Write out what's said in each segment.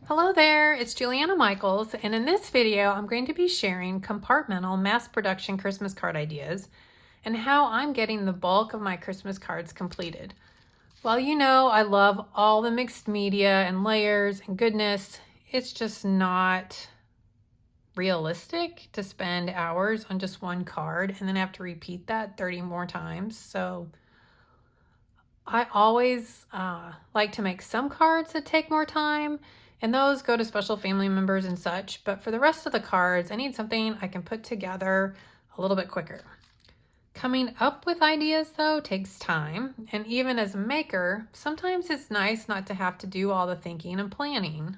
Hello there, it's Juliana Michaels, and in this video I'm going to be sharing compartmental mass production Christmas card ideas and how I'm getting the bulk of my Christmas cards completed. While you know I love all the mixed media and layers and goodness, it's just not realistic to spend hours on just one card and then have to repeat that 30 more times. So I always like to make some cards that take more time, and those go to special family members and such, but for the rest of the cards, I need something I can put together a little bit quicker. Coming up with ideas, though, takes time, and even as a maker, sometimes it's nice not to have to do all the thinking and planning.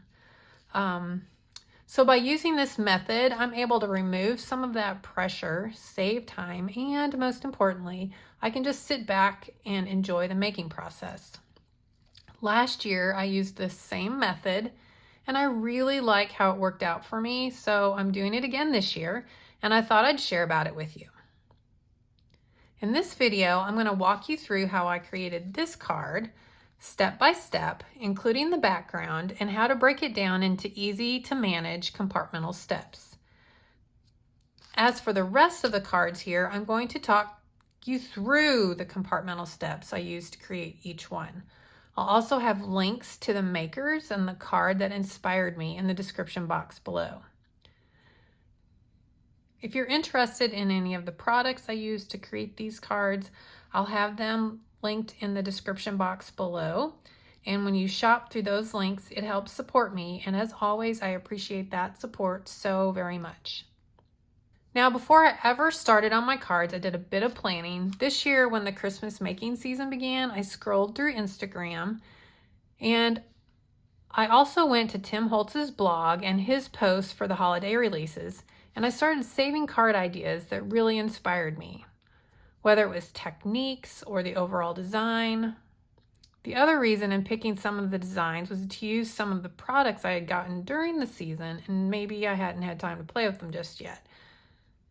So by using this method, I'm able to remove some of that pressure, save time, and most importantly, I can just sit back and enjoy the making process. Last year, I used this same method, and I really like how it worked out for me, so I'm doing it again this year, and I thought I'd share about it with you. In this video, I'm going to walk you through how I created this card, step by step, including the background, and how to break it down into easy to manage compartmental steps. As for the rest of the cards here, I'm going to talk you through the compartmental steps I used to create each one. I'll also have links to the makers and the card that inspired me in the description box below. If you're interested in any of the products I used to create these cards, I'll have them linked in the description box below. And when you shop through those links, it helps support me. And as always, I appreciate that support so very much. Now, before I ever started on my cards, I did a bit of planning. This year, when the Christmas making season began, I scrolled through Instagram, and I also went to Tim Holtz's blog and his posts for the holiday releases, and I started saving card ideas that really inspired me, whether it was techniques or the overall design. The other reason in picking some of the designs was to use some of the products I had gotten during the season, and maybe I hadn't had time to play with them just yet.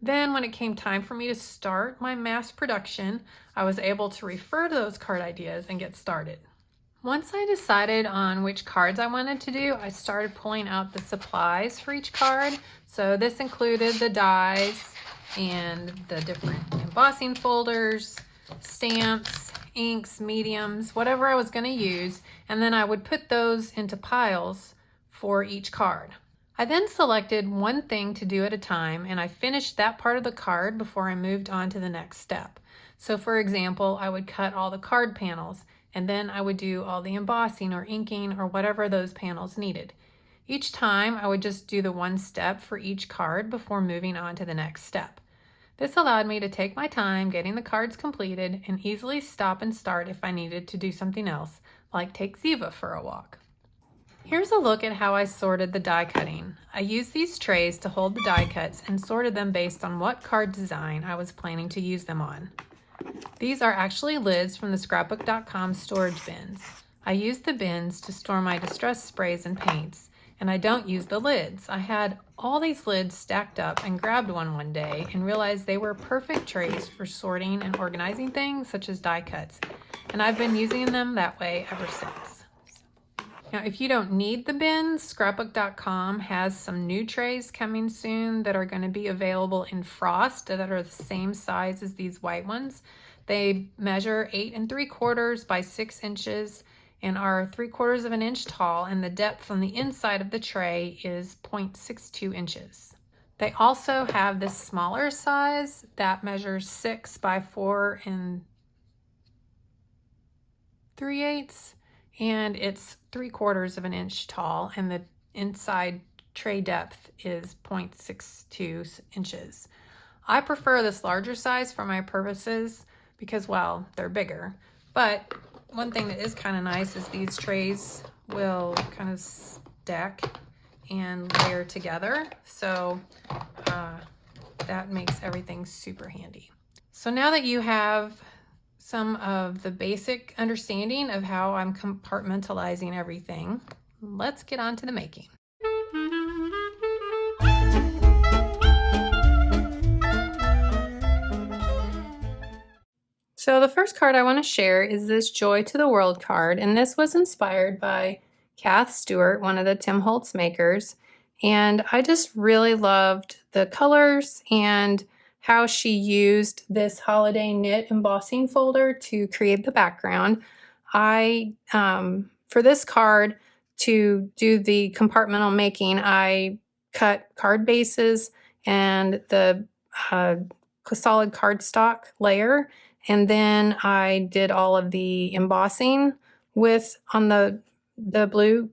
Then when it came time for me to start my mass production, I was able to refer to those card ideas and get started. Once I decided on which cards I wanted to do, I started pulling out the supplies for each card. So this included the dies and the different embossing folders, stamps, inks, mediums, whatever I was going to use, and then I would put those into piles for each card. I then selected one thing to do at a time, and I finished that part of the card before I moved on to the next step. So for example, I would cut all the card panels, and then I would do all the embossing or inking or whatever those panels needed. Each time I would just do the one step for each card before moving on to the next step. This allowed me to take my time getting the cards completed and easily stop and start if I needed to do something else, like take Ziva for a walk. Here's a look at how I sorted the die cutting. I used these trays to hold the die cuts and sorted them based on what card design I was planning to use them on. These are actually lids from the scrapbook.com storage bins. I used the bins to store my distress sprays and paints, and I don't use the lids. I had all these lids stacked up and grabbed one day and realized they were perfect trays for sorting and organizing things such as die cuts, and I've been using them that way ever since. Now, if you don't need the bins, scrapbook.com has some new trays coming soon that are going to be available in frost that are the same size as these white ones. They measure 8 3/4 by 6 inches and are 3/4 of an inch tall, and the depth on the inside of the tray is 0.62 inches. They also have this smaller size that measures 6 by 4 3/8, and it's 3/4 of an inch tall, and the inside tray depth is 0.62 inches. I prefer this larger size for my purposes because, well, they're bigger. But one thing that is kind of nice is these trays will kind of stack and layer together. So that makes everything super handy. So now that you have some of the basic understanding of how I'm compartmentalizing everything, let's get on to the making. So the first card I want to share is this Joy to the World card, and this was inspired by KATH Stewart, one of the Tim Holtz makers, and I just really loved the colors and how she used this holiday knit embossing folder to create the background. For this card, to do the compartmental making, I cut card bases and the solid cardstock layer, and then I did all of the embossing on the blue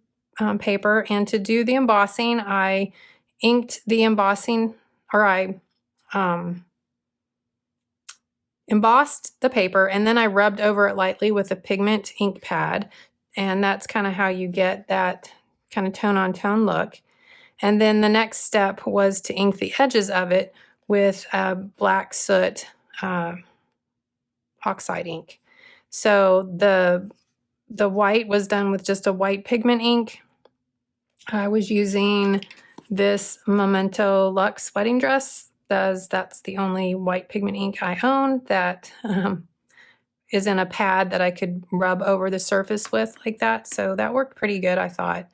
paper. And to do the embossing, I inked the embossing, or I embossed the paper, and then I rubbed over it lightly with a pigment ink pad, and that's kind of how you get that kind of tone on tone look. And then the next step was to ink the edges of it with black soot oxide ink. So the white was done with just a white pigment ink. I was using this Memento Luxe wedding dress, as that's the only white pigment ink I own that is in a pad that I could rub over the surface with like that. So that worked pretty good, I thought.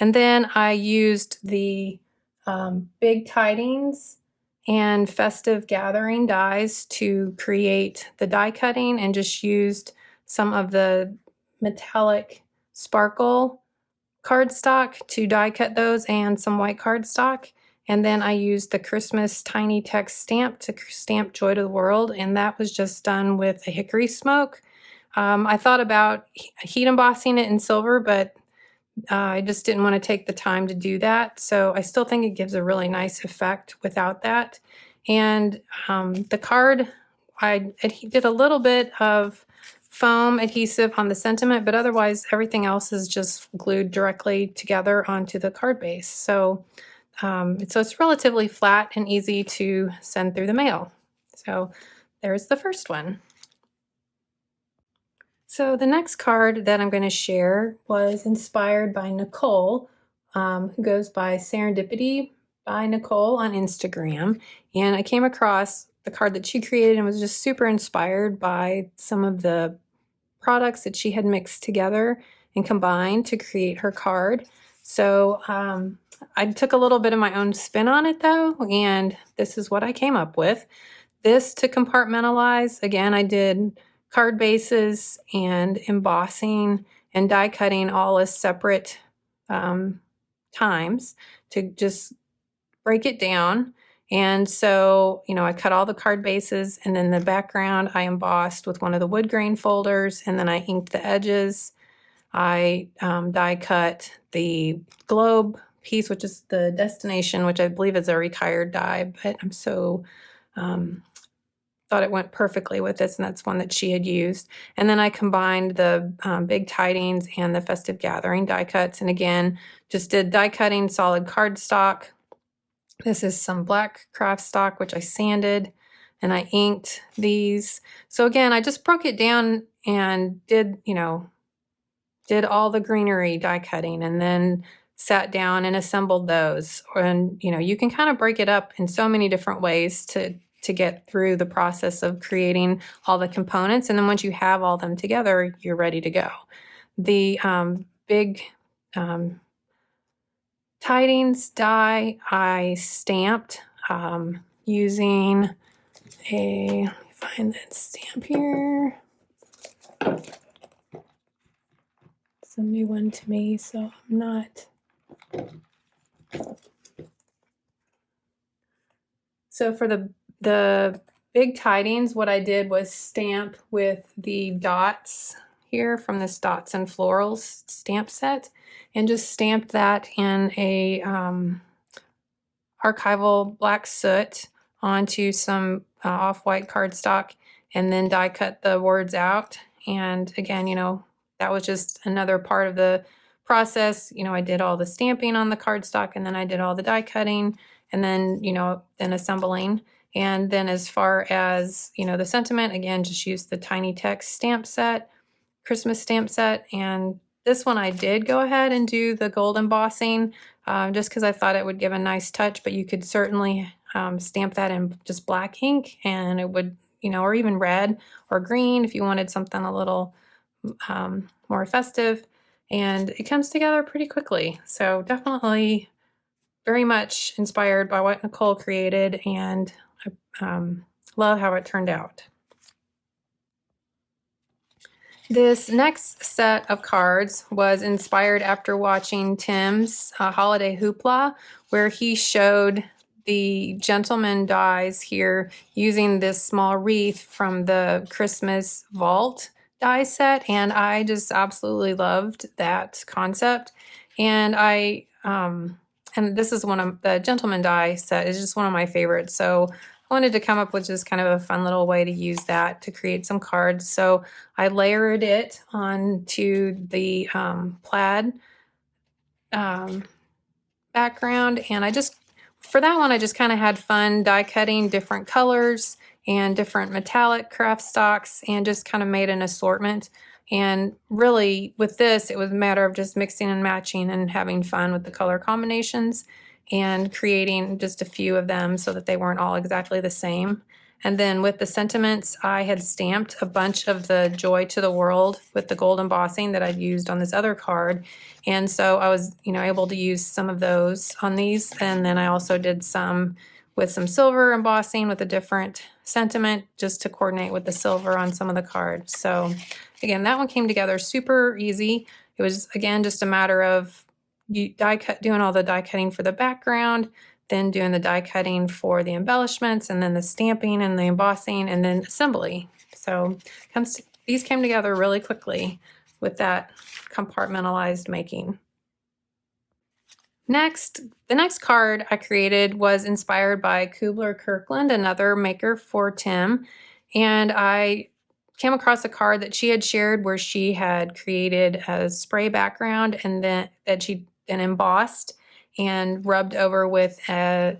And then I used the Big Tidings and Festive Gathering dies to create the die cutting, and just used some of the metallic sparkle cardstock to die cut those and some white cardstock. And then I used the Christmas tiny text stamp to stamp Joy to the World, and that was just done with a hickory smoke. I thought about heat embossing it in silver, but I just didn't want to take the time to do that. So I still think it gives a really nice effect without that. And the card, I did a little bit of foam adhesive on the sentiment, but otherwise everything else is just glued directly together onto the card base. So it's relatively flat and easy to send through the mail. So there's the first one. So the next card that I'm going to share was inspired by Nicole, who goes by Serendipity by Nicole on Instagram. And I came across the card that she created and was just super inspired by some of the products that she had mixed together and combined to create her card. So I took a little bit of my own spin on it though, and this is what I came up with. This to compartmentalize, again, I did card bases and embossing and die cutting all as separate times to just break it down. And so, I cut all the card bases, and then the background I embossed with one of the wood grain folders, and then I inked the edges. I die cut the globe piece, which is the destination, which I believe is a retired die, but I'm so thought it went perfectly with this, and that's one that she had used. And then I combined the Big Tidings and the Festive Gathering die cuts, and again, just did die cutting solid cardstock. This is some black craft stock, which I sanded, and I inked these. So again, I just broke it down and did all the Greenery die cutting, and then sat down and assembled those. And, you can kind of break it up in so many different ways to get through the process of creating all the components. And then once you have all them together, you're ready to go. The Big Tidings die I stamped using let me find that stamp here. It's a new one to me, so I'm not. So for the Big Tidings, what I did was stamp with the dots here from this Dots and Florals stamp set, and just stamped that in a archival black soot onto some off-white cardstock, and then die cut the words out. And again, that was just another part of the process. I did all the stamping on the cardstock, and then I did all the die cutting, and then, then assembling. And then as far as, the sentiment, again, just used the tiny text stamp set, Christmas stamp set. And this one I did go ahead and do the gold embossing just because I thought it would give a nice touch, but you could certainly stamp that in just black ink, and it would, or even red or green if you wanted something a little more festive. and it comes together pretty quickly. So definitely very much inspired by what Nicole created, and love how it turned out. This next set of cards was inspired after watching Tim's holiday hoopla, where he showed the gentleman dies here using this small wreath from the Christmas vault die set, and I just absolutely loved that concept. And and this is one of the gentleman die set is just one of my favorites, so I wanted to come up with just kind of a fun little way to use that to create some cards. So I layered it onto the plaid background, and for that one, I just kind of had fun die cutting different colors and different metallic craft stocks and just kind of made an assortment. And really with this, it was a matter of just mixing and matching and having fun with the color combinations and creating just a few of them so that they weren't all exactly the same. And then with the sentiments, I had stamped a bunch of the Joy to the World with the gold embossing that I'd used on this other card. And so I was, able to use some of those on these. And then I also did some with some silver embossing with a different sentiment just to coordinate with the silver on some of the cards. So again, that one came together super easy. It was, again, just a matter of doing all the die cutting for the background, then doing the die cutting for the embellishments, and then the stamping and the embossing, and then assembly. So these came together really quickly with that compartmentalized making. Next, the next card I created was inspired by KULBIR, another maker for Tim, and I came across a card that she had shared where she had created a spray background and then that she then embossed and rubbed over with a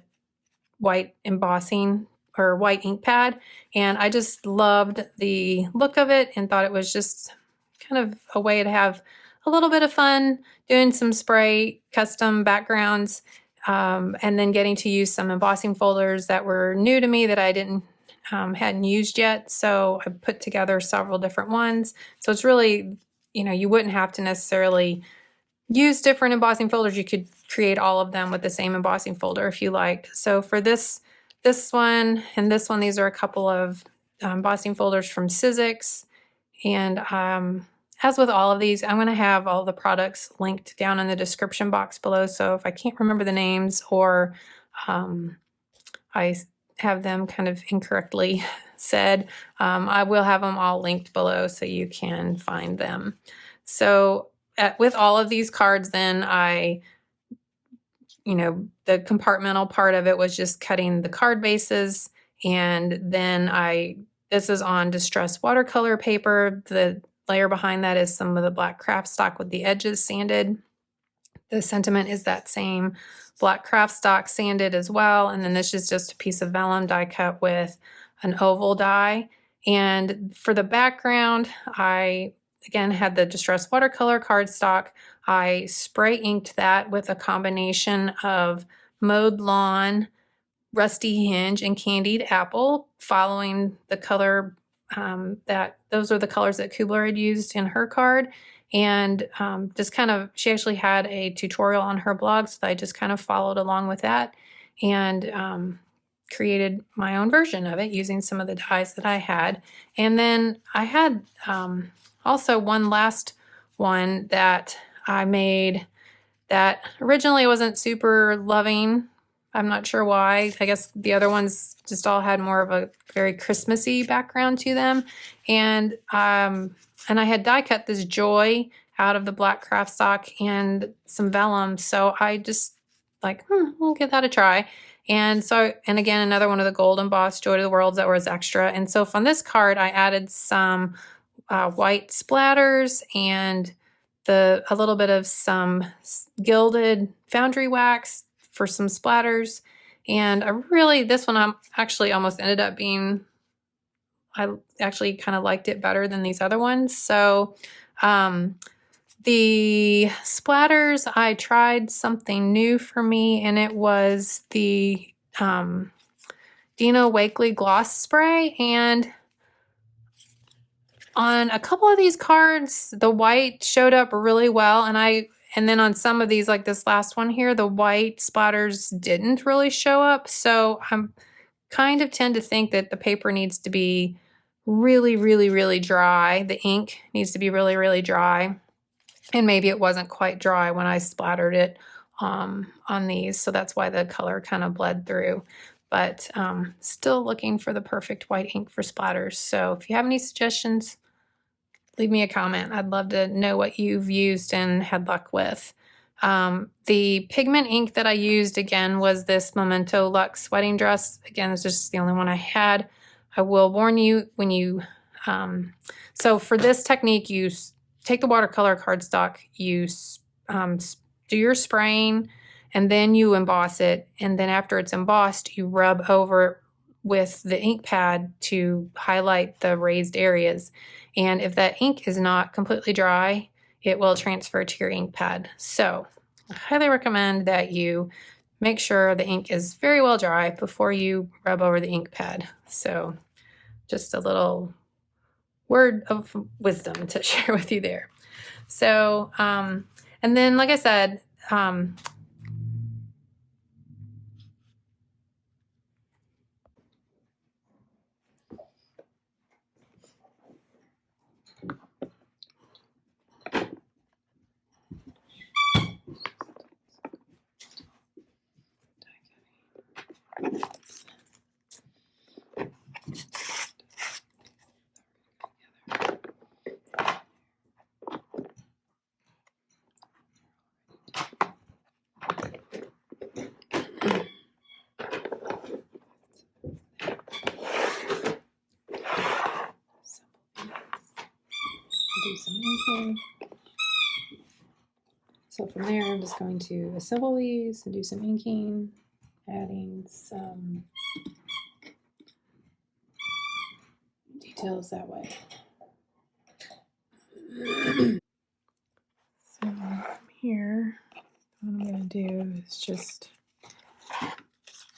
white embossing or white ink pad. And I just loved the look of it and thought it was just kind of a way to have a little bit of fun doing some spray custom backgrounds, and then getting to use some embossing folders that were new to me that I hadn't used yet. So I put together several different ones. So it's really, you wouldn't have to necessarily use different embossing folders. You could create all of them with the same embossing folder if you liked. So for this one and this one, these are a couple of embossing folders from Sizzix. And as with all of these, I'm going to have all the products linked down in the description box below. So if I can't remember the names or I have them kind of incorrectly said, I will have them all linked below so you can find them. So with all of these cards, then the compartmental part of it was just cutting the card bases, and then this is on distressed watercolor paper. The layer behind that is some of the black craft stock with the edges sanded. The sentiment is that same black craft stock sanded as well. And then this is just a piece of vellum die cut with an oval die. And for the background, I again had the distressed watercolor cardstock. I spray inked that with a combination of mowed lawn, rusty hinge, and candied apple, following the color those are the colors that KULBIR had used in her card. And just kind of, she actually had a tutorial on her blog, so I just kind of followed along with that and created my own version of it using some of the dies that I had. And then I had also one last one that I made that originally wasn't super loving. I'm not sure why. I guess the other ones just all had more of a very Christmassy background to them. And I had die cut this Joy out of the black craft stock and some vellum. So I just we'll give that a try. And again, another one of the gold embossed Joy to the Worlds that was extra. And so on this card, I added some white splatters and a little bit of some gilded foundry wax for some splatters. And this one actually almost ended up being, I actually kind of liked it better than these other ones. So the splatters, I tried something new for me, and it was the Dino Wakley gloss spray. And On a couple of these cards, the white showed up really well, and then on some of these, like this last one here, the white splatters didn't really show up. So I'm kind of tend to think that the paper needs to be really, really, really dry. The ink needs to be really, really dry. And maybe it wasn't quite dry when I splattered it on these. So that's why the color kind of bled through. But still looking for the perfect white ink for splatters. So if you have any suggestions, leave me a comment. I'd love to know what you've used and had luck with. The pigment ink that I used, again, was this Memento Luxe wedding dress. Again, it's just the only one I had. I will warn you when you, so for this technique, you take the watercolor cardstock, you do your spraying, and then you emboss it. And then after it's embossed, you rub over with the ink pad to highlight the raised areas. And if that ink is not completely dry, it will transfer to your ink pad. So I highly recommend that you make sure the ink is very well dry before you rub over the ink pad. So just a little word of wisdom to share with you there. So, and then, like I said, do some inking. So from there, I'm just going to assemble these and do some inking, adding some details that way. So from here, what I'm going to do is just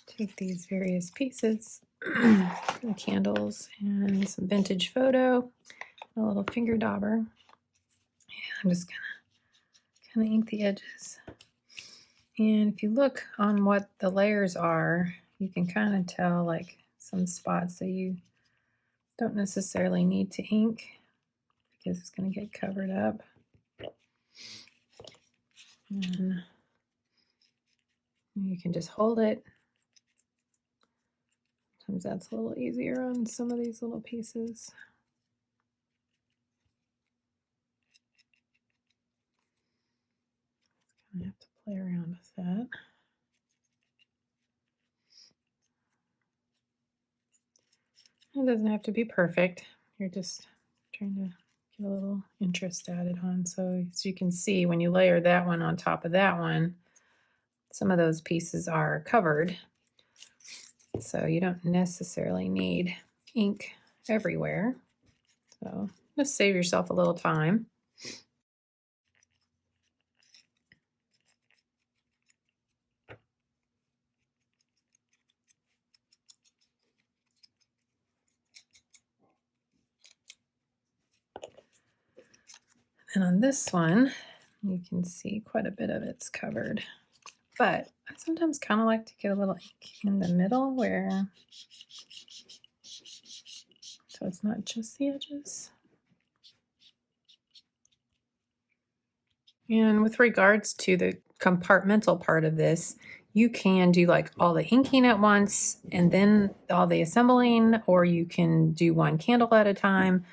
take these various pieces, the candles and some vintage photo, a little finger dauber, and I'm just going to kind of ink the edges. And if you look on what the layers are, you can kind of tell like some spots that you don't necessarily need to ink because it's going to get covered up. And you can just hold it. Sometimes that's a little easier on some of these little pieces. I have to play around with that. It doesn't have to be perfect. You're just trying to get a little interest added on. So as you can see, when you layer that one on top of that one, some of those pieces are covered. So you don't necessarily need ink everywhere. So just save yourself a little time. And on this one, you can see quite a bit of it's covered. But I sometimes kind of like to get a little ink in the middle where, so it's not just the edges. And with regards to the compartmental part of this, you can do like all the inking at once and then all the assembling, or you can do one candle at a time.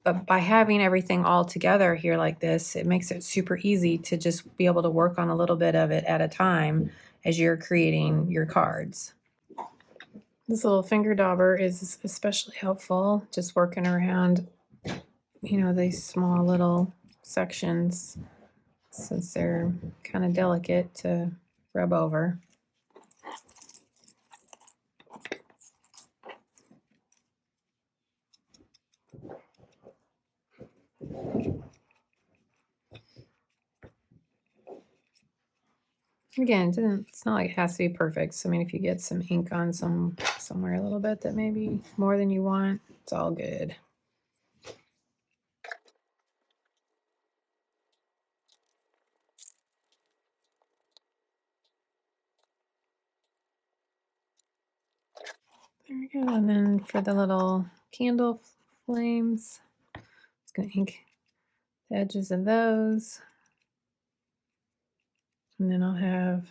But by having everything all together here like this, it makes it super easy to just be able to work on a little bit of it at a time as you're creating your cards. This little finger dauber is especially helpful, just working around, you know, these small little sections, since they're kind of delicate to rub over. Again, it's not like it has to be perfect. So I mean, if you get some ink on somewhere a little bit that maybe more than you want, it's all good. There we go. And then for the little candle flames, I'm just going to ink the edges of those. And then I'll have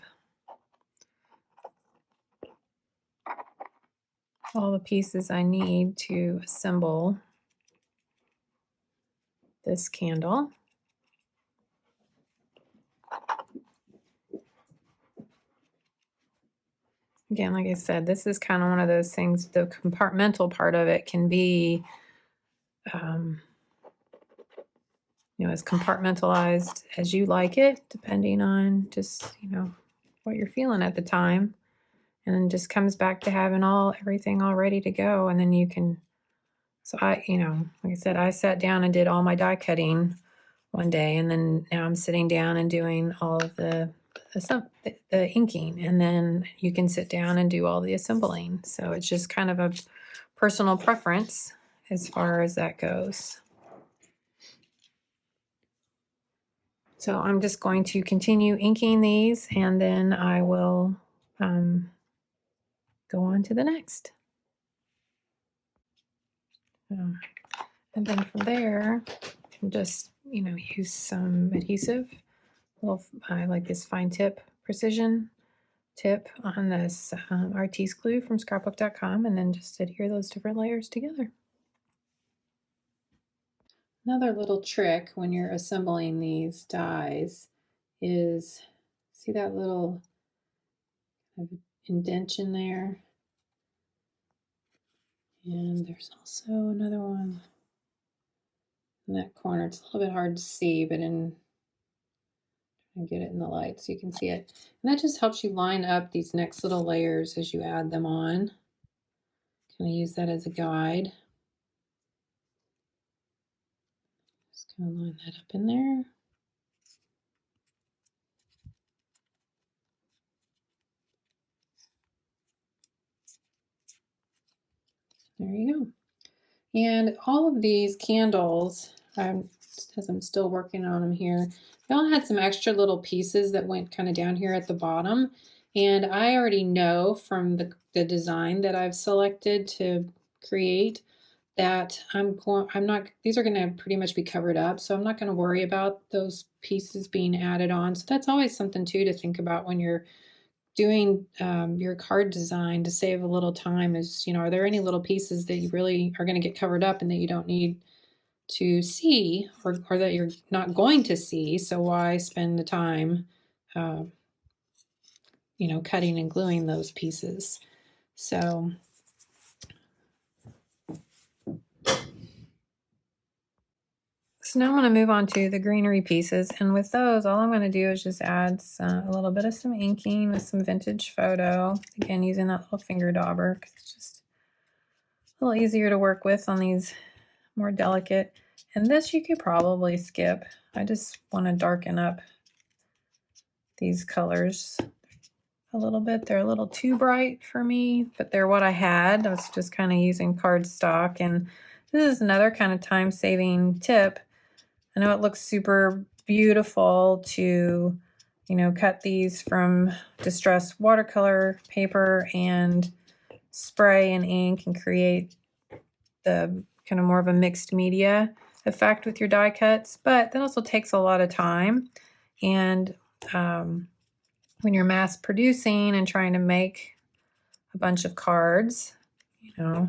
all the pieces I need to assemble this candle. Again, like I said, this is kind of one of those things, the compartmental part of it can be, you know, as compartmentalized as you like it, depending on just, you know, what you're feeling at the time. And then just comes back to having everything all ready to go. And then you can, so you know, like I said, I sat down and did all my die cutting one day, and then now I'm sitting down and doing all of the inking, and then you can sit down and do all the assembling. So it's just kind of a personal preference as far as that goes. So I'm just going to continue inking these, and then I will go on to the next. And then from there, just, you know, use some adhesive. I like this fine tip precision tip on this Artiste glue from scrapbook.com, and then just adhere those different layers together. Another little trick when you're assembling these dies is, see that little indentation there? And there's also another one in that corner. It's a little bit hard to see, but and get it in the light so you can see it. And that just helps you line up these next little layers as you add them on. Kind of use that as a guide. Just kind of line that up in there. There you go. And all of these candles, as I'm still working on them here, they all had some extra little pieces that went kind of down here at the bottom. And I already know from the design that I've selected to create that these are going to pretty much be covered up. So I'm not going to worry about those pieces being added on. So that's always something too to think about when you're doing your card design, to save a little time, is, you know, are there any little pieces that you really are going to get covered up and that you don't need to see, or that you're not going to see? So why spend the time, you know, cutting and gluing those pieces? So now I'm going to move on to the greenery pieces, and with those, all I'm going to do is just add a little bit of some inking with some vintage photo. Again, using that little finger dauber because it's just a little easier to work with on these more delicate. And this you could probably skip. I just want to darken up these colors a little bit. They're a little too bright for me, but they're what I had. I was just kind of using cardstock, and this is another kind of time-saving tip. I know it looks super beautiful to, you know, cut these from distressed watercolor paper and spray and ink and create the kind of more of a mixed media effect with your die cuts, but that also takes a lot of time. And when you're mass producing and trying to make a bunch of cards, you know,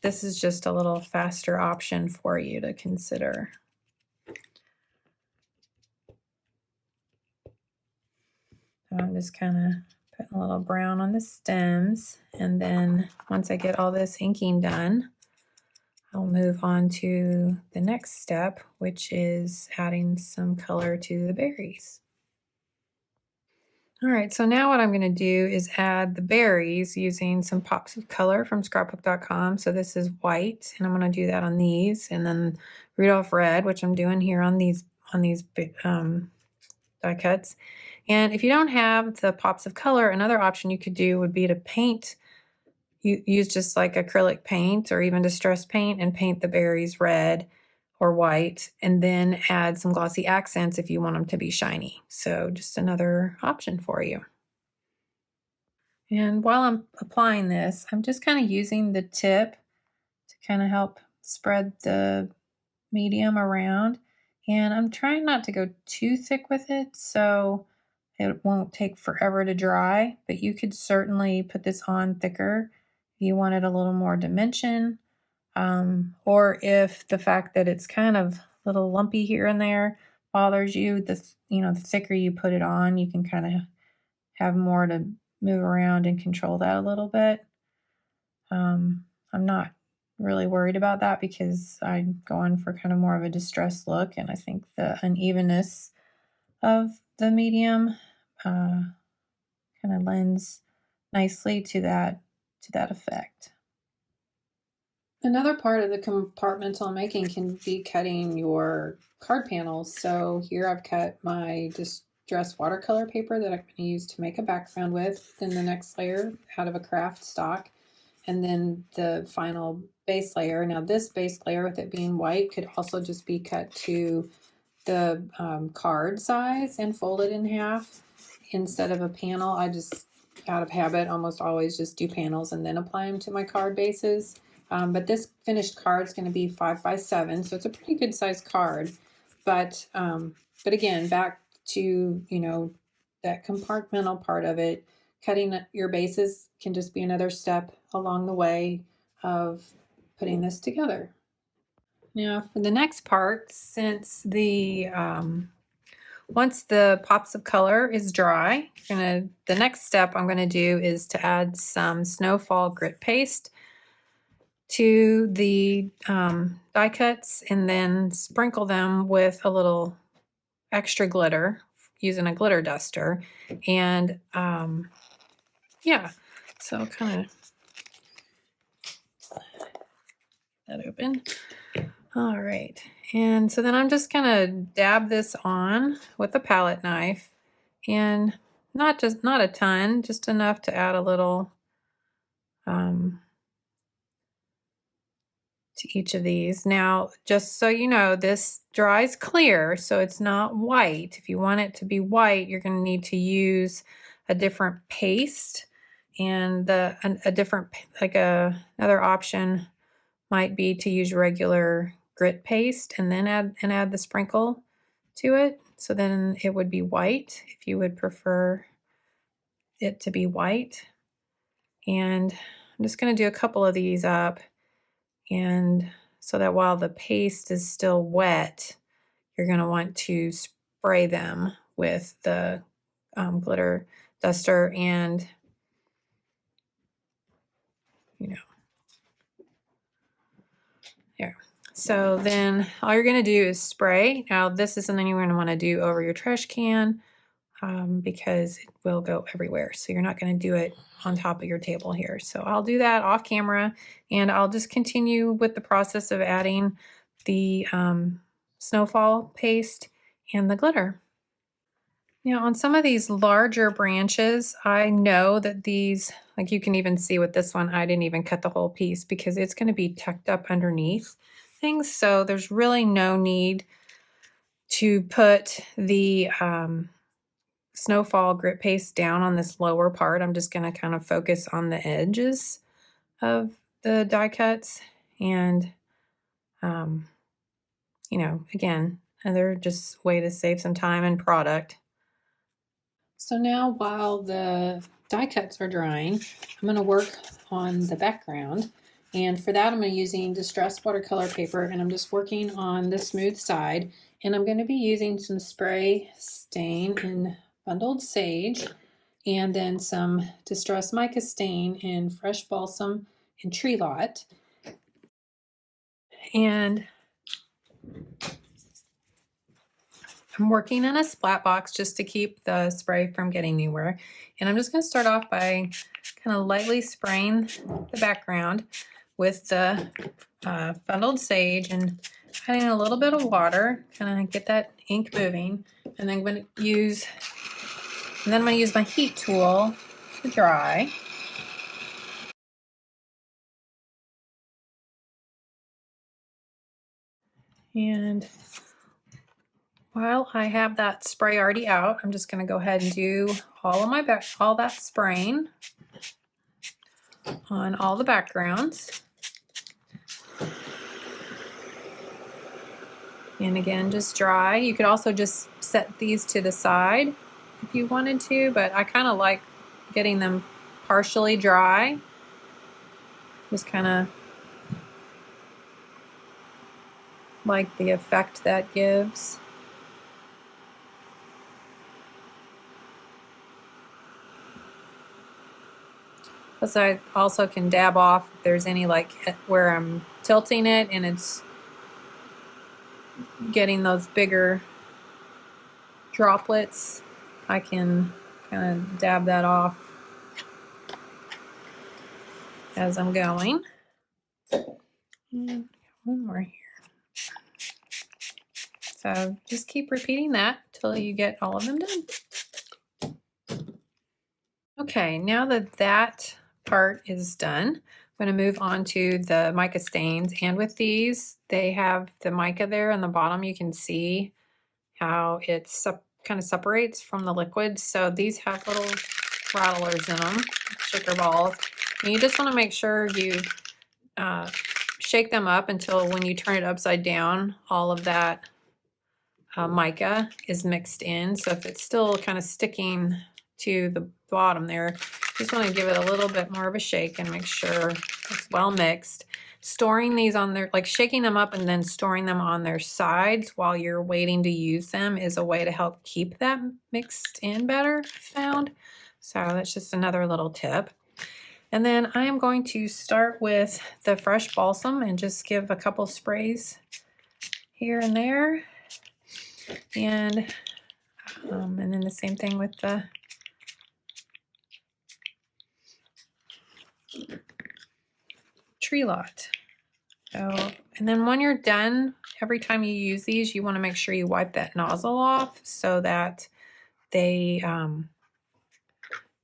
this is just a little faster option for you to consider. I'm just kind of putting a little brown on the stems, and then once I get all this inking done, I'll move on to the next step, which is adding some color to the berries. All right, so now what I'm going to do is add the berries using some pops of color from scrapbook.com. So this is white, and I'm going to do that on these, and then Rudolph red, which I'm doing here on these die cuts. And if you don't have the pops of color, another option you could do would be to paint. You use just like acrylic paint or even distress paint and paint the berries red or white, and then add some glossy accents if you want them to be shiny. So just another option for you. And while I'm applying this, I'm just kind of using the tip to kind of help spread the medium around. And I'm trying not to go too thick with it so it won't take forever to dry, but you could certainly put this on thicker if you wanted a little more dimension. Or if the fact that it's kind of a little lumpy here and there bothers you, the thicker you put it on, you can kind of have more to move around and control that a little bit. I'm not really worried about that because I'm going for kind of more of a distressed look, and I think the unevenness of the medium kind of lends nicely to that effect. Another part of the compartmental making can be cutting your card panels. So here I've cut my distressed watercolor paper that I'm going to use to make a background with, then the next layer out of a craft stock, and then the final base layer. Now this base layer, with it being white, could also just be cut to the card size and folded in half instead of a panel. I just, out of habit, almost always just do panels and then apply them to my card bases. But this finished card is going to be 5 by 7, so it's a pretty good size card. But again, back to that compartmental part of it, cutting your bases can just be another step along the way of putting this together. Now for the next part, since the once the pops of color is dry, the next step I'm going to do is to add some Snowfall grit paste to the die cuts and then sprinkle them with a little extra glitter using a glitter duster. And yeah, so kind of that open. All right, and so then I'm just gonna dab this on with a palette knife, and not a ton, just enough to add a little to each of these. Now, just so you know, this dries clear, so it's not white. If you want it to be white, you're going to need to use a different paste, and a different, like another option might be to use regular grit paste and then add the sprinkle to it. So then it would be white if you would prefer it to be white. And I'm just going to do a couple of these up. And so that while the paste is still wet, you're going to want to spray them with the glitter duster, and here. So then all you're going to do is spray. Now this is something you're going to want to do over your trash can because it will go everywhere. So you're not going to do it on top of your table here. So I'll do that off camera, and I'll just continue with the process of adding the Snowfall paste and the glitter. Now on some of these larger branches, I know that these, like you can even see with this one, I didn't even cut the whole piece because it's going to be tucked up underneath things. So there's really no need to put the Snowfall grit paste down on this lower part. I'm just going to kind of focus on the edges of the die cuts, and again, another just way to save some time and product. So now while the die cuts are drying, I'm going to work on the background, and for that I'm using distressed watercolor paper, and I'm just working on the smooth side, and I'm going to be using some spray stain in bundled sage, and then some distressed mica stain in fresh balsam and tree lot. And I'm working in a splat box just to keep the spray from getting anywhere. And I'm just going to start off by kind of lightly spraying the background with the bundled sage and adding a little bit of water, kind of get that ink moving. And then I'm going to use my heat tool to dry. And while I have that spray already out, I'm just going to go ahead and do all that spraying. on all the backgrounds. And again, just dry. You could also just set these to the side if you wanted to, but I kind of like getting them partially dry. Just kind of like the effect that gives. Plus I also can dab off if there's any like where I'm tilting it and it's getting those bigger droplets. I can kind of dab that off as I'm going. And one more here. So just keep repeating that till you get all of them done. Okay, now that that part is done, I'm going to move on to the mica stains. And with these, they have the mica there on the bottom. You can see how it kind of separates from the liquid. So these have little rattlers in them, sugar balls. And you just want to make sure you shake them up until when you turn it upside down, all of that mica is mixed in. So if it's still kind of sticking to the bottom there, just want to give it a little bit more of a shake and make sure it's well mixed. Storing these on their, like shaking them up and then storing them on their sides while you're waiting to use them is a way to help keep them mixed in better, I found. So that's just another little tip. And then I am going to start with the fresh balsam and just give a couple sprays here and there. And then the same thing with the tree lot. So, and then when you're done, every time you use these, you want to make sure you wipe that nozzle off so that they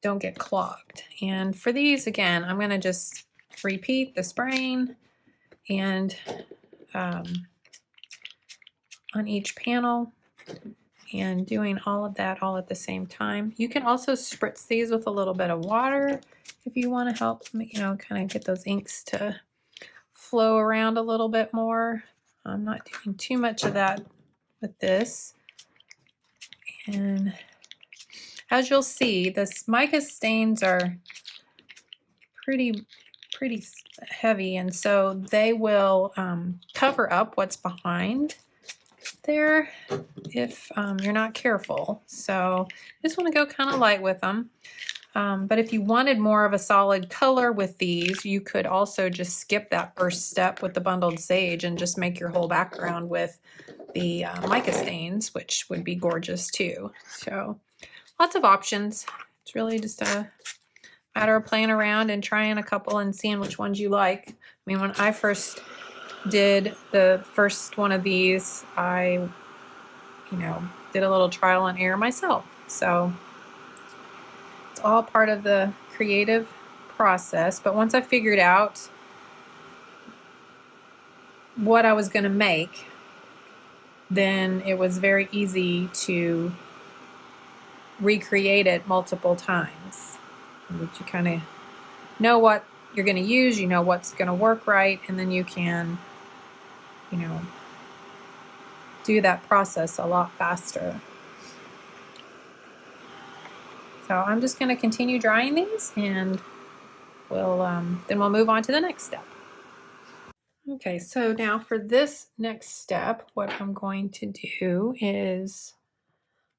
don't get clogged. And for these, again, I'm going to just repeat the spraying and on each panel and doing all of that all at the same time. You can also spritz these with a little bit of water if you want to help, you know, kind of get those inks to flow around a little bit more. I'm not doing too much of that with this. And as you'll see, this mica stains are pretty heavy, and so they will cover up what's behind there if you're not careful. So just want to go kind of light with them. But if you wanted more of a solid color with these, you could also just skip that first step with the bundled sage and just make your whole background with the mica stains, which would be gorgeous too. So lots of options. It's really just a matter of playing around and trying a couple and seeing which ones you like. I mean, when I first did the first one of these, I, you know, did a little trial and error myself. So it's all part of the creative process. But once I figured out what I was going to make, then it was very easy to recreate it multiple times. You kind of know what you're going to use, you know what's going to work right, and then you can, you know, do that process a lot faster. So I'm just going to continue drying these, and then we'll move on to the next step. Okay, so now for this next step, what I'm going to do is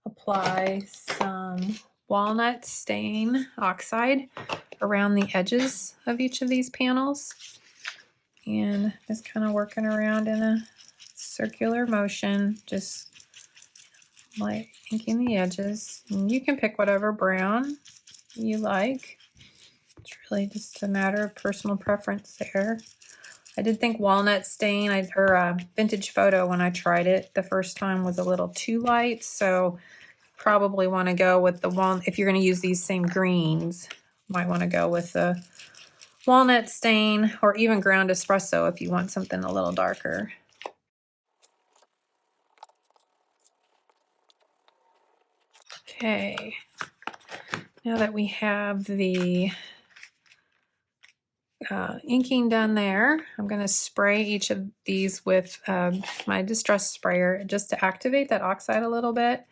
apply some walnut stain oxide around the edges of each of these panels, and just kind of working around in a circular motion, just like inking the edges. And you can pick whatever brown you like. It's really just a matter of personal preference there. I did think walnut stain, or vintage photo when I tried it the first time, was a little too light, so probably want to go with the walnut. If you're going to use these same greens, might want to go with the walnut stain or even ground espresso if you want something a little darker. Okay, now that we have the inking done there. I'm going to spray each of these with my distress sprayer just to activate that oxide a little bit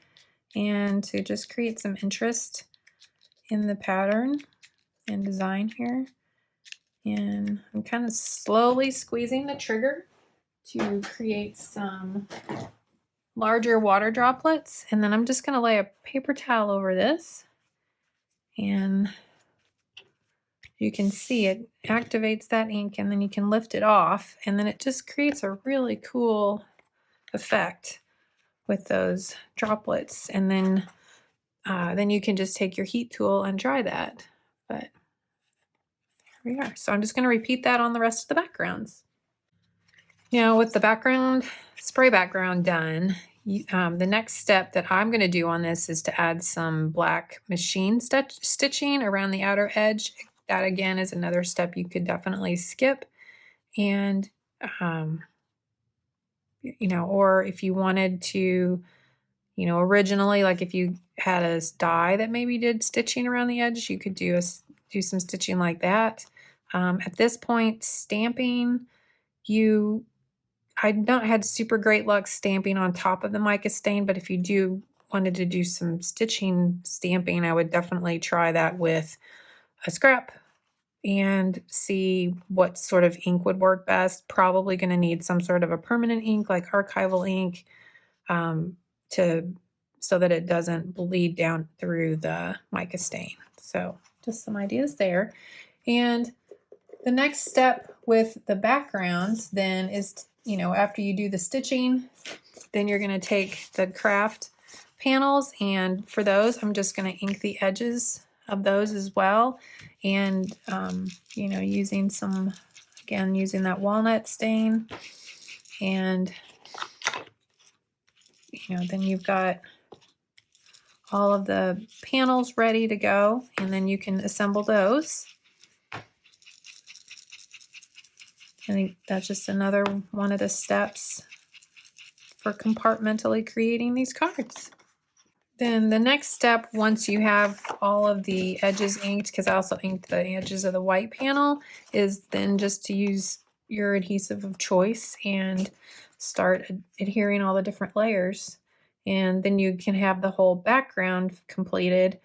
and to just create some interest in the pattern and design here. And I'm kind of slowly squeezing the trigger to create some larger water droplets. And then I'm just going to lay a paper towel over this. And you can see it activates that ink, and then you can lift it off, and then it just creates a really cool effect with those droplets. And then you can just take your heat tool and dry that. But there we are. So I'm just going to repeat that on the rest of the backgrounds. Now with the background, spray background done, the next step that I'm going to do on this is to add some black machine stitching around the outer edge. That again is another step you could definitely skip. And, you know, or if you wanted to, you know, originally, like if you had a die that maybe did stitching around the edge, you could do some stitching like that. At this point, stamping, I've not had super great luck stamping on top of the mica stain, but if you wanted to do some stitching stamping, I would definitely try that with a scrap and see what sort of ink would work best. Probably going to need some sort of a permanent ink like archival ink so that it doesn't bleed down through the mica stain. So just some ideas there. And the next step with the backgrounds then is, you know, after you do the stitching, then you're going to take the craft panels, and for those I'm just going to ink the edges of those as well. And you know, using that walnut stain, and you know, then you've got all of the panels ready to go, and then you can assemble those. I think that's just another one of the steps for compartmentally creating these cards. Then the next step, once you have all of the edges inked, because I also inked the edges of the white panel, is then just to use your adhesive of choice and start adhering all the different layers. And then you can have the whole background completed,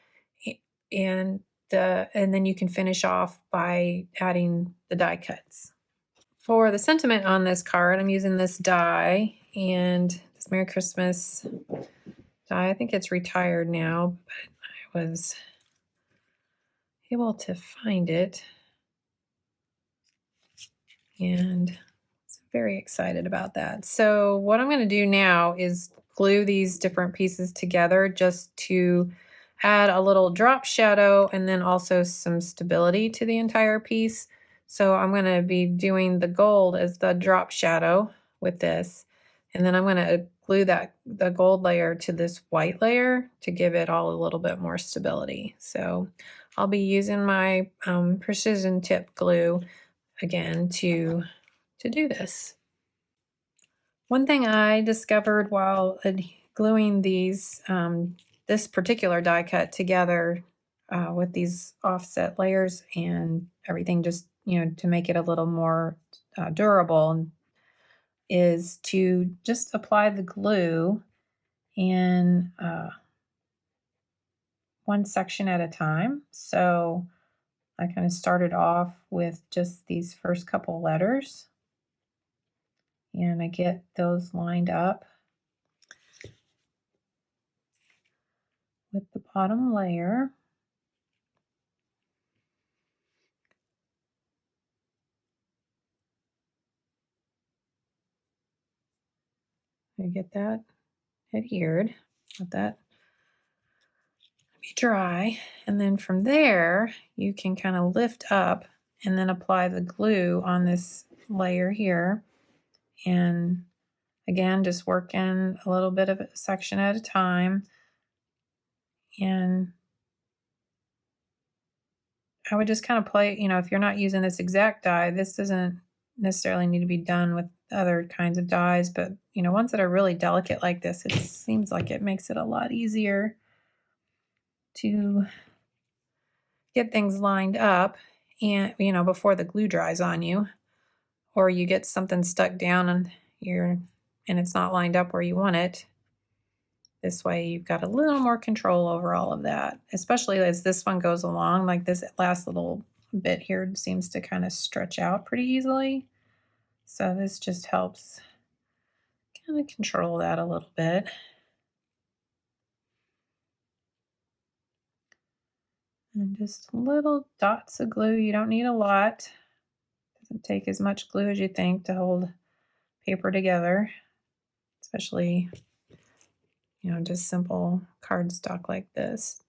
and then you can finish off by adding the die cuts. For the sentiment on this card, I'm using this die and this Merry Christmas die. I think it's retired now, but I was able to find it, and I'm very excited about that. So what I'm going to do now is glue these different pieces together just to add a little drop shadow and then also some stability to the entire piece. So I'm going to be doing the gold as the drop shadow with this, and then I'm going to glue the gold layer to this white layer to give it all a little bit more stability. So I'll be using my precision tip glue again to do this. One thing I discovered while gluing these this particular die cut together with these offset layers and everything, just, you know, to make it a little more durable, is to just apply the glue in one section at a time. So I kind of started off with just these first couple letters, and I get those lined up with the bottom layer. I get that adhered. Let that be dry, and then from there you can kind of lift up and then apply the glue on this layer here, and again just working a little bit of a section at a time. And I would just kind of play, you know, if you're not using this exact die, this doesn't necessarily need to be done with other kinds of dies, but you know, ones that are really delicate like this, it seems like it makes it a lot easier to get things lined up. and you know, before the glue dries on you, or you get something stuck down and it's not lined up where you want it. This way you've got a little more control over all of that, especially as this one goes along. Like this last little bit here seems to kind of stretch out pretty easily. So this just helps kind of control that a little bit. And just little dots of glue. You don't need a lot. Doesn't take as much glue as you think to hold paper together, especially, you know, just simple cardstock like this.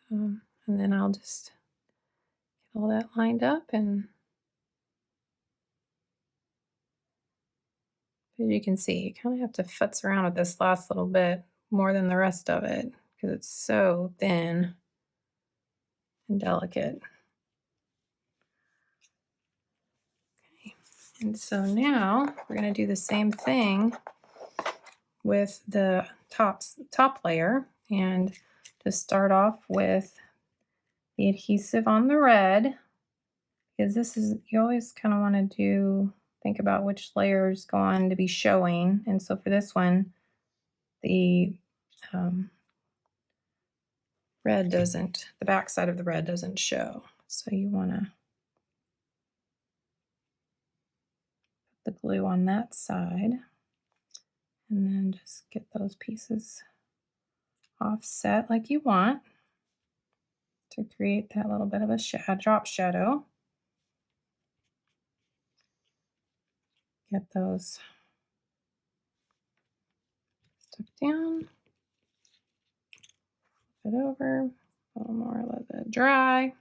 And then I'll just get all that lined up, and as you can see, you kind of have to futz around with this last little bit more than the rest of it because it's so thin and delicate. Okay. And so now we're going to do the same thing with the top layer, and to start off with the adhesive on the red, because this is, you always kind of want to think about which layer is going to be showing. And so for this one, the red doesn't, the back side of the red doesn't show. So you want to put the glue on that side and then just get those pieces offset like you want to create that little bit of a drop shadow. Get those stuck down, flip it over, a little more, let it dry.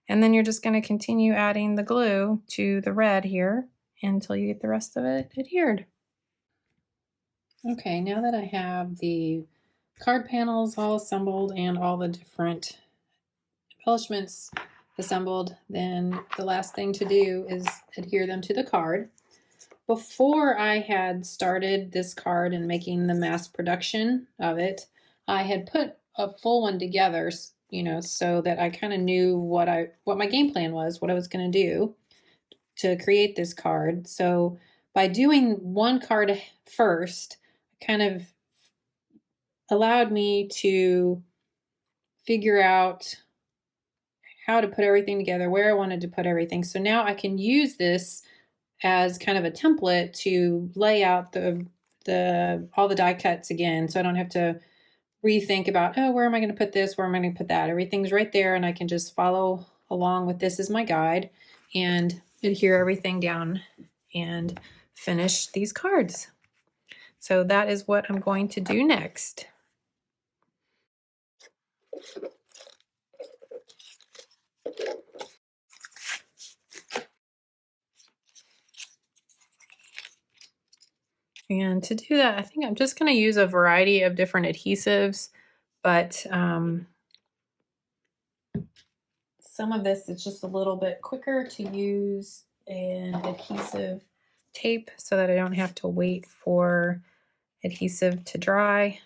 And then you're just going to continue adding the glue to the red here until you get the rest of it adhered. Okay, now that I have the card panels all assembled and all the different embellishments assembled, then the last thing to do is adhere them to the card. Before I had started this card and making the mass production of it, I had put a full one together, you know, so that I kind of knew what my game plan was, what I was going to do to create this card. So by doing one card first, kind of allowed me to figure out how to put everything together, where I wanted to put everything. So now I can use this as kind of a template to lay out all the die cuts again, so I don't have to rethink about, oh, where am I going to put this, where am I going to put that. Everything's right there, and I can just follow along with this as my guide and adhere everything down and finish these cards. So that is what I'm going to do next. And to do that, I think I'm just going to use a variety of different adhesives, but some of this is just a little bit quicker to use an adhesive tape so that I don't have to wait for adhesive to dry.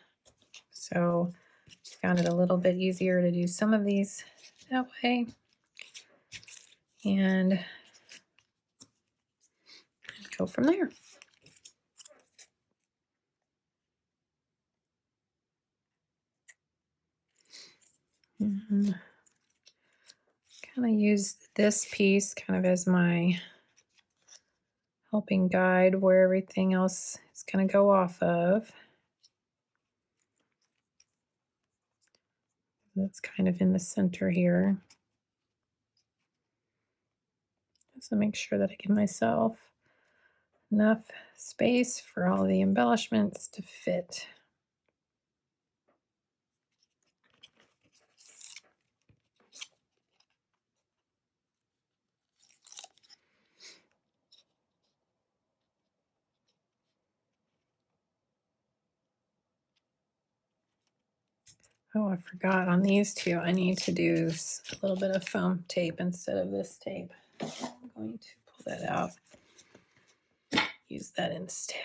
So I found it a little bit easier to do some of these that way. And go from there. Kind of use this piece kind of as my helping guide where everything else is going to go off of. That's kind of in the center here. So make sure that I give myself enough space for all the embellishments to fit. Oh, I forgot on these two, I need to do a little bit of foam tape instead of this tape. I'm going to pull that out, use that instead.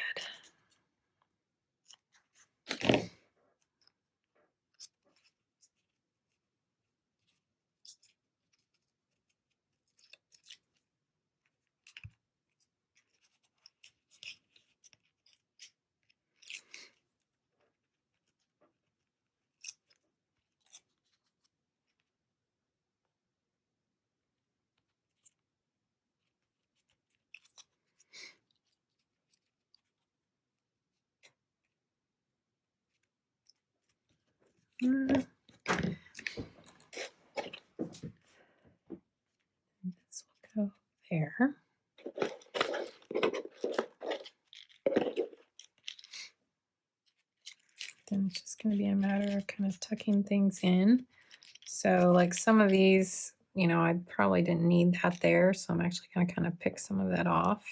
This will go there. Then it's just going to be a matter of kind of tucking things in. So like some of these, you know, I probably didn't need that there, so I'm actually going to kind of pick some of that off.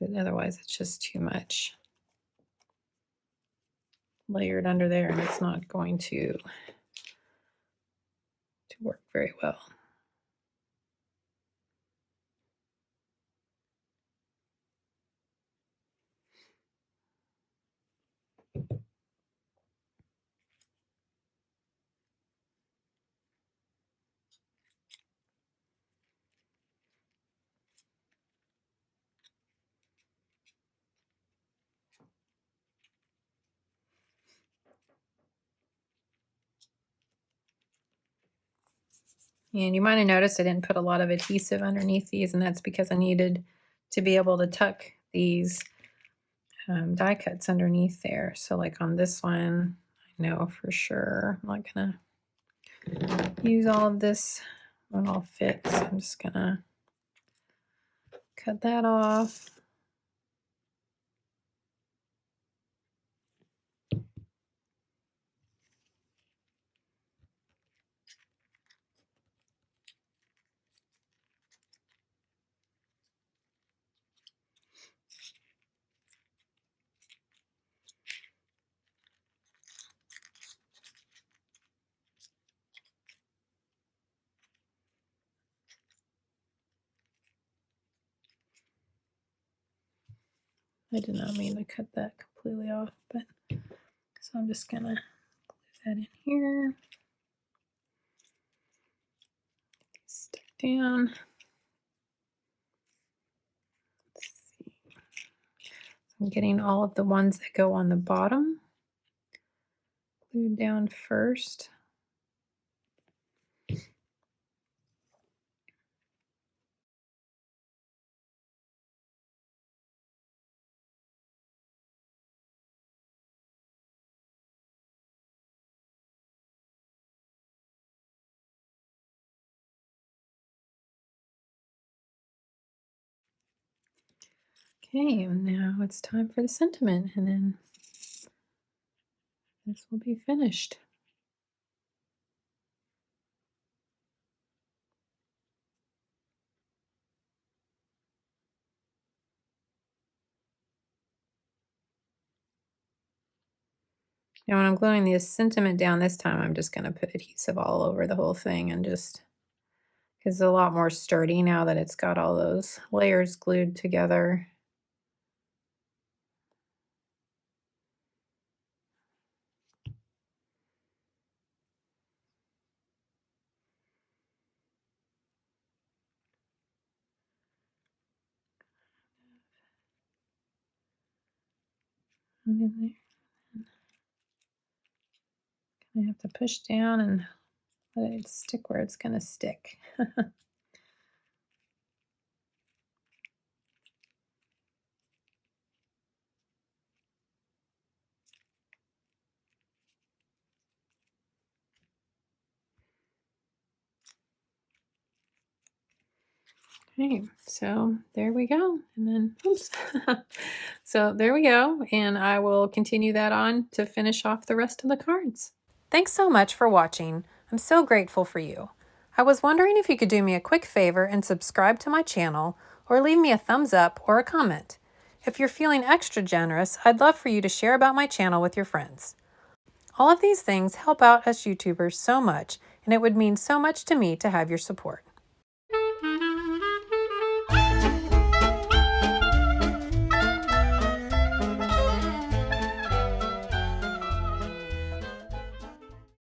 But otherwise, it's just too much layered under there, and it's not going to work very well. And you might have noticed I didn't put a lot of adhesive underneath these, and that's because I needed to be able to tuck these die cuts underneath there. So like on this one, I know for sure I'm not gonna use all of this when all fits. I'm just gonna cut that off. I did not mean to cut that completely off, but so I'm just gonna glue that in here. Stick down. Let's see. I'm getting all of the ones that go on the bottom glued down first. Okay, and now it's time for the sentiment, and then this will be finished. Now when I'm gluing the sentiment down this time, I'm just going to put adhesive all over the whole thing, and just because it's a lot more sturdy now that it's got all those layers glued together. And in there. I have to push down and let it stick where it's going to stick. Okay, so there we go. And then, oops. So there we go. And I will continue that on to finish off the rest of the cards. Thanks so much for watching. I'm so grateful for you. I was wondering if you could do me a quick favor and subscribe to my channel, or leave me a thumbs up or a comment. If you're feeling extra generous, I'd love for you to share about my channel with your friends. All of these things help out us YouTubers so much, and it would mean so much to me to have your support.